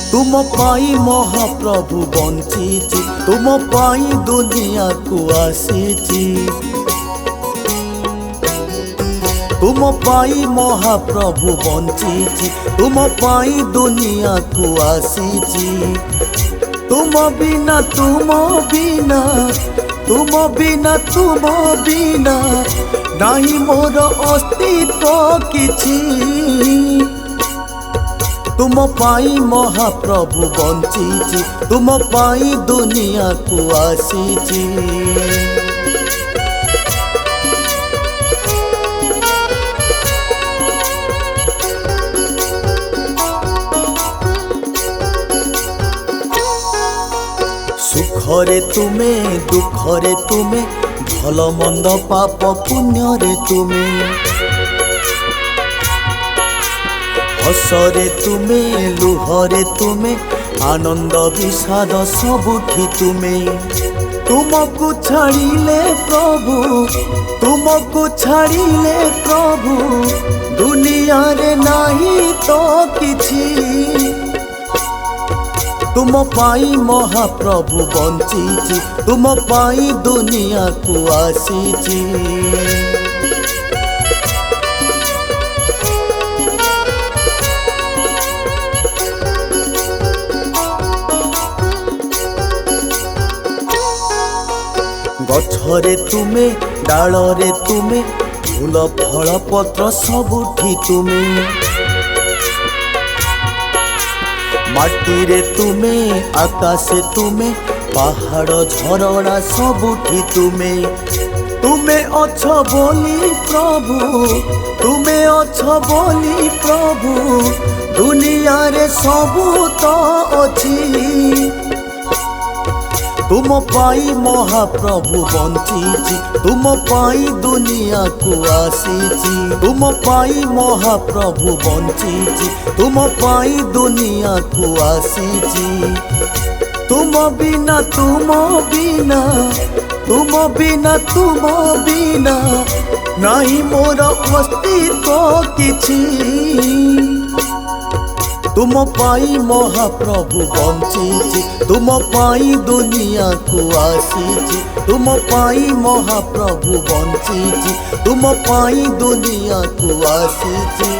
तुम पाई महाप्रभु बंचिची, तुम पाई दुनिया को आसीची। तुम पाई महाप्रभु बंचिची, तुम पाई दुनिया को आसीची। तुम बिना तुम बिना तुम बिना तुम बिना नहीं मोर अस्तित्व किछि। तुम पाई महाप्रभु बंचिची, तुम पाई दुनिया को आसीची। सुखरे तुमे दुखरे तुमे भल मंद पाप पुण्य तुमे। हसरे तुमे लुहरे तुमे आनंद विषाद सबुठी तुमे। तुमको छाड़िले प्रभु, तुमको छाड़िले प्रभु दुनिया रे नहीं तो किछि। तुम पाई महाप्रभु बंचिची, तुम पाई दुनिया को आसीची। गछरे तुमे डालरे तुमे फूल फल पत्र सबुठी तुमे। माटी तुमे आकाशे तुमे पहाड़ झरना सबुठी तुमे। तुमे अछ बोली प्रभु, तुमे अछ बोली प्रभु दुनिया रे सबु तो अछि। तुम पाई महाप्रभु बंचिची, तुम पाई दुनिया को आसीची। तुम पाई महाप्रभु बंचिची, तुम पाई दुनिया को आसीची। तुम बिना तुम बिना तुम बिना तुम बिना नहीं मोर अस्तित्व किछि। तुम पाई महाप्रभु बंचिची, तुम पाई दुनिया को आसीची। तुम पाई महाप्रभु बंचिची, तुम पाई दुनिया को आसीची।